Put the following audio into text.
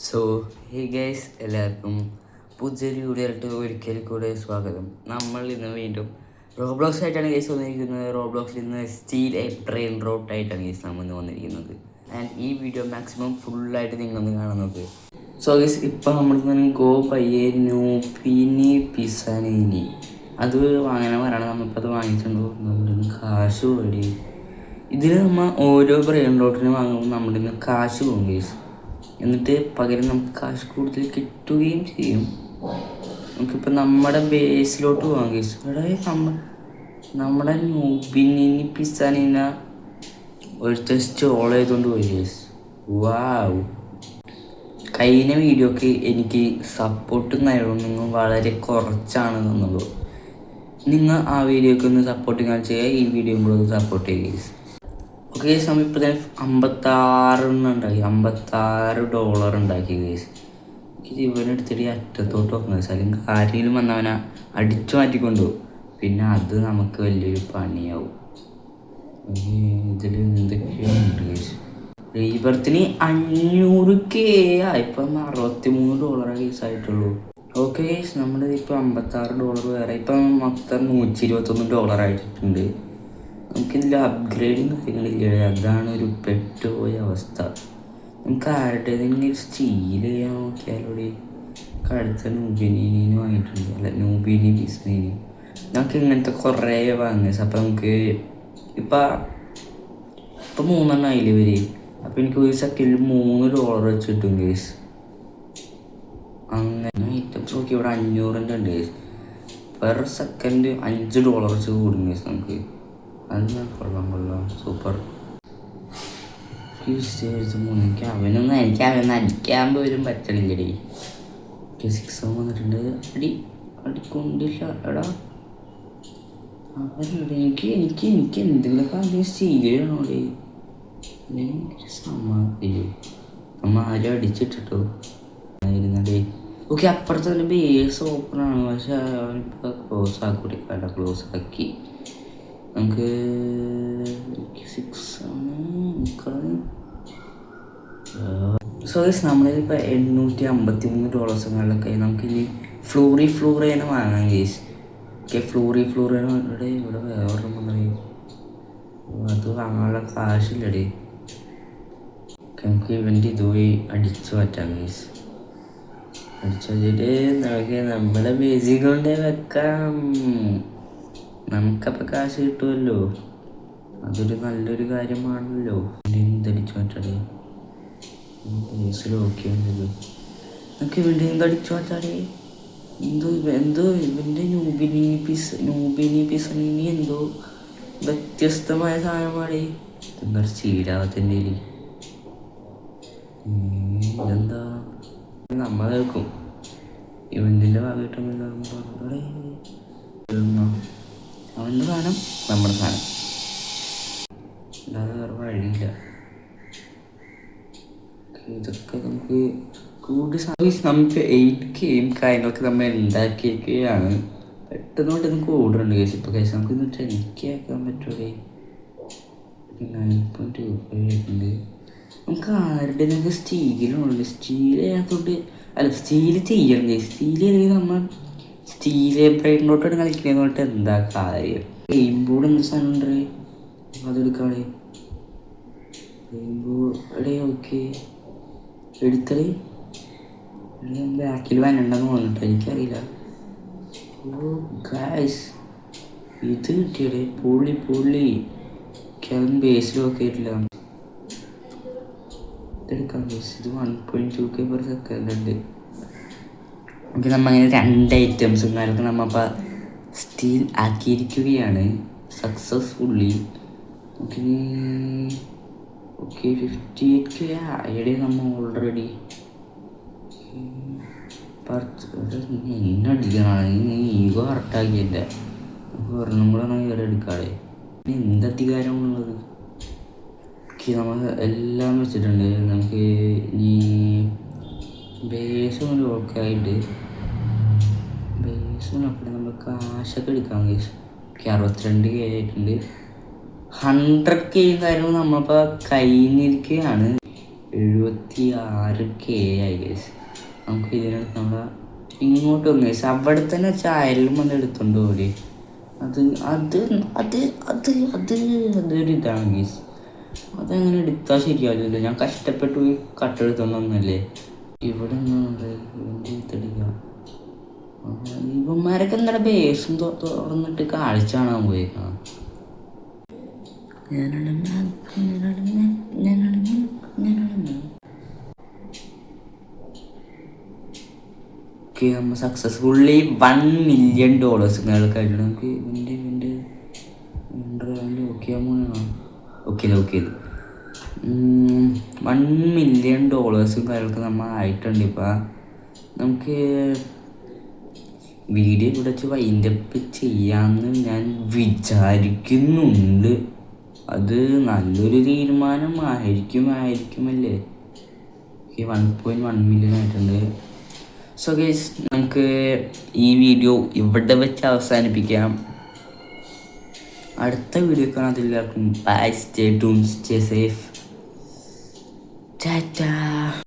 So hey guys, എല്ലാവർക്കും പുതിയൊരു വീഡിയോയിലോട്ട് ഒരിക്കൽ കൂടെ സ്വാഗതം. നമ്മൾ ഇന്ന് വീണ്ടും റോബ്ലോക്സ് ആയിട്ടാണ് ഗൈസ് വന്നിരിക്കുന്നത്. റോബ്ലോക്സിൽ ഇന്ന് സ്റ്റീൽ എ ട്രെയിൻ റോട്ടായിട്ടാണ് ഗൈസ് നമ്മൾ ഇന്ന് വന്നിരിക്കുന്നത്. ആൻഡ് ഈ വീഡിയോ മാക്സിമം ഫുള്ളായിട്ട് നിങ്ങളൊന്ന് കാണാൻ നോക്ക്. സോ ഗൈസ്, ഇപ്പം നമ്മൾ ഗോ പയ്യെ നൂപ്പിനി പിസാനി അത് വാങ്ങാൻ പറയണം. നമ്മളിപ്പോൾ അത് വാങ്ങിയിട്ടുണ്ടോ, നമ്മുടെ കാശ് പോയി. ഇതിൽ നമ്മൾ ഓരോ ബ്രെയിൻ റോട്ടിന് വാങ്ങുമ്പോൾ നമ്മുടെ നിന്ന് കാശ് പോകും ഗൈസ്. എന്നിട്ട് പകരം നമുക്ക് കാശ് കൂടുതൽ കിട്ടുകയും ചെയ്യും. നമുക്കിപ്പോൾ നമ്മുടെ ബേസിലോട്ട് പോകാം ഗൈസ്. ഇവിടെ നമ്മുടെ നൂബിനി പിസാനിന ഒരുത്ത സ്റ്റോൾ ചെയ്തുകൊണ്ട് പോയി ഗൈസ്. വാവ്, കഴിഞ്ഞ വീഡിയോക്ക് എനിക്ക് സപ്പോർട്ട് നൽകുന്നത് വളരെ കുറച്ചാണ് തന്നുള്ളൂ. നിങ്ങൾ ആ വീഡിയോക്ക് ഒന്ന് സപ്പോർട്ട് കാണിച്ച് ഈ വീഡിയോ കൂടെ ഒന്ന് സപ്പോർട്ട് ചെയ്യുക ഗൈസ്. ഓക്കെ ഗൈസ്, നമ്മളിപ്പോൾ തന്നെ $56 ഉണ്ടാക്കി ഗൈസ്. ഇവനെടുത്തിട്ട് അറ്റത്തോട്ട് നോക്കുന്നത് ഗൈസ്. അല്ലെങ്കിൽ ആരെങ്കിലും വന്നവനെ അടിച്ചു മാറ്റിക്കൊണ്ടുപോകും. പിന്നെ അത് നമുക്ക് വലിയൊരു പണിയാവും. ഇതിൽ എന്തൊക്കെയുണ്ട് ഗൈസ്. റീബർത്തിന് 500K ഇപ്പം $63 ഗൈസ് ആയിട്ടുള്ളൂ. ഓക്കെ ഗൈസ്, നമ്മുടെ ഇപ്പോൾ $56 വേറെ. ഇപ്പം മൊത്തം $121 ആയിട്ടുണ്ട്. നമുക്കിതിൽ അപ്ഗ്രേഡിങ് കാര്യങ്ങളില്ല. അതാണ് ഒരു പെട്ടുപോയ അവസ്ഥ. നമുക്ക് ആരുടേതെങ്കിലും സ്റ്റീൽ ചെയ്യാൻ നോക്കിയാലൂടെ. അടുത്ത നൂബിനീന് വാങ്ങിയിട്ടുണ്ട്. അല്ല, നൂബിനി പിസ്നീനി. നമുക്ക് ഇങ്ങനത്തെ കുറേ വാങ്ങുക. അപ്പം നമുക്ക് ഇപ്പം 3 ആയില്ലേ വരെ. അപ്പം എനിക്ക് ഒരു സെക്കൻഡിൽ $3 വെച്ച് കിട്ടും കേസ്. അങ്ങനെ ഐറ്റംസ് നോക്കി ഇവിടെ 500 ഉണ്ട് കേസ്. പെർ സെക്കൻഡ് $5 വെച്ച് കൂടും കേസ് നമുക്ക്. അത് കൊള്ളാം, സൂപ്പർ. എനിക്ക് അവനൊന്നും അടിക്കാൻ പോലും പറ്റണില്ലടി. 6 വന്നിട്ടുണ്ട്. അടിക്കൊണ്ടില്ല എടാ. അവരുടെ എനിക്ക് എന്തെങ്കിലുമൊക്കെ അതിന് സ്റ്റീലാണോടെ. നമ്മ ആരും അടിച്ചിട്ടോ ആയിരുന്നടേ. ഓക്കെ, അപ്പുറത്ത് തന്നെ ബേസ് ഓപ്പണാണ്. പക്ഷെ അവനിപ്പോൾ ക്ലോസ് ആക്കൂടി, കട ക്ലോസ് ആക്കി. നമുക്ക് 6 ആണ്. സോ ഗൈസ്, നമ്മളിപ്പോൾ $853 നമുക്കിനി ഫ്ലൂറി തന്നെ വാങ്ങാം ഗൈസ്. ഓക്കെ, ഫ്ലൂറി ഇവിടെ വേറൊന്നും പറയും. അത് വാങ്ങാനുള്ള കാശില്ലടേ. നമുക്ക് ഇവൻ്റെ ഇതുപോയി അടിച്ചു മാറ്റാം ഗൈസ്. അടിച്ചു വെച്ചിട്ട് നമുക്ക് നമ്മുടെ ബേസിക് കൊണ്ട് വെക്കാം. നമുക്കപ്പോൾ കാശ് കിട്ടുമല്ലോ. അതൊരു നല്ലൊരു കാര്യമാണല്ലോ. എന്തടിച്ചു മാറ്റാടേ. ബേസിലോക്കെ നമുക്ക് ഇവൻ്റെ എന്തടിച്ചു മാറ്റാടേ. എന്തോ ഇവൻ്റെ നൂബിനി പിസനി എന്തോ വ്യത്യസ്തമായ സാധനമാടേ. എന്താ ചീടാവത്തിൻ്റെ ഇതെന്താ നമ്മൾ കേൾക്കും. ഇവൻ്റെ ഭാഗമായിട്ടൊന്നും അവൻ്റെ സാധനം നമ്മുടെ സാധനം, അല്ലാതെ വേറെ വഴിയില്ല. ഇതൊക്കെ നമുക്ക് നമുക്ക് 8K കാര്യങ്ങളൊക്കെ നമ്മൾ ഉണ്ടാക്കിയൊക്കെയാണ്. പെട്ടെന്നോട്ട് നമുക്ക് ഓർഡറുണ്ട് കേസ്. ഇപ്പോൾ കേസ് നമുക്ക് 10K ആക്കാൻ പറ്റുമേ. 9.25 ആയിട്ടുണ്ട്. നമുക്ക് ആരുടെ നമുക്ക് സ്റ്റീലുണ്ട്. സ്റ്റീൽ ചെയ്യാത്തോട്ട് അല്ല, സ്റ്റീൽ ചെയ്യണം കേസ്. സ്റ്റീൽ ചെയ്തെങ്കിൽ നമ്മൾ സ്റ്റീല് ബ്രെയിനോട്ടാണ് കളിക്കുന്നത് തൊട്ട് എന്താ കാര്യം. ഗെയിം ബോർഡ് എന്ത് സാധനം ഉണ്ട്, അതെടുക്കാളേ. ഗെയിം ബോർഡ് ഓക്കെ എടുത്തത് ബാക്കിൽ വരണ്ടെന്ന് തോന്നിട്ട് എനിക്കറിയില്ല. ഓ ഗൈസ്, ഇത് കിട്ടിയടേ. പൊള്ളി ബേസിലൊക്കെ ഇല്ല. ഇതെടുക്കാം ഗൈസ്. ഇത് 1.2K per second ഉണ്ട്. നമുക്ക് നമ്മങ്ങനെ 2 ഐറ്റംസും കാര്യമൊക്കെ നമ്മളിപ്പോൾ സ്റ്റീൽ ആക്കിയിരിക്കുകയാണ് സക്സസ്ഫുള്ളി. ഓക്കെ 58K ആയടെ നമ്മൾ ഓൾറെഡി. എന്നടിക്കണം ഈഗോ ഹർട്ടാക്കിയല്ലേ. നമുക്ക് ഒരെണ്ണം കൂടെ കയറി എടുക്കാതെ. പിന്നെ എന്തധികാരമുള്ളത്. ഓക്കെ, നമ്മൾ എല്ലാം വെച്ചിട്ടുണ്ട്. നമുക്ക് ഇനി ബേസ് ഒന്ന് ലോക്കായിട്ട് നോക്കട്ടെ. നമ്മൾ കാശൊക്കെ എടുക്കാം കേസ്. 62K ആയിട്ടുണ്ട്. 100K കാര്യങ്ങൾ നമ്മളിപ്പോൾ കഴിഞ്ഞിരിക്കുകയാണ്. 76K ആയി ഗൈസ്. നമുക്ക് ഇതിനകത്ത് നമ്മളെ ഇങ്ങോട്ട് വന്നു ഗൈസ്. അവിടെ തന്നെ ചായലും വന്ന് എടുത്തോണ്ട് പോലെ അത് അത് അത് അത് അത് അതൊരു ഇതാണ് ഗൈസ്. അതങ്ങനെ എടുത്താൽ ശരിയാവില്ല. ഞാൻ കഷ്ടപ്പെട്ട് പോയി കട്ടെടുത്തോണ്ട് വന്നല്ലേ. ഇവിടെ നിന്നുണ്ട് എടുത്തെടുക്കുക. ഇവന്മാരൊക്കെ എന്താണ് ബേസും തുറന്നിട്ട് കാഴ്ച കാണാൻ പോയേക്കാം. നമ്മൾ സക്സസ്ഫുള്ളി $1 million കഴിഞ്ഞു. നമുക്ക് ഓക്കെ $1 million കാര്യങ്ങൾക്ക് നമ്മൾ ആയിട്ടുണ്ട്. ഇപ്പം നമുക്ക് വീഡിയോ ഇവിടെ വെച്ച് വൈൻഡപ്പ് ചെയ്യാമെന്ന് ഞാൻ വിചാരിക്കുന്നുണ്ട്. അത് നല്ലൊരു തീരുമാനമായിരിക്കുമല്ലേ. 1.1 million ആയിട്ടുണ്ട്. സോ ഗൈസ്, നമുക്ക് ഈ വീഡിയോ ഇവിടെ വെച്ച് അവസാനിപ്പിക്കാം. അടുത്ത വീഡിയോ കാണാൻ എല്ലാവർക്കും bye, stay tune, stay safe, Tata.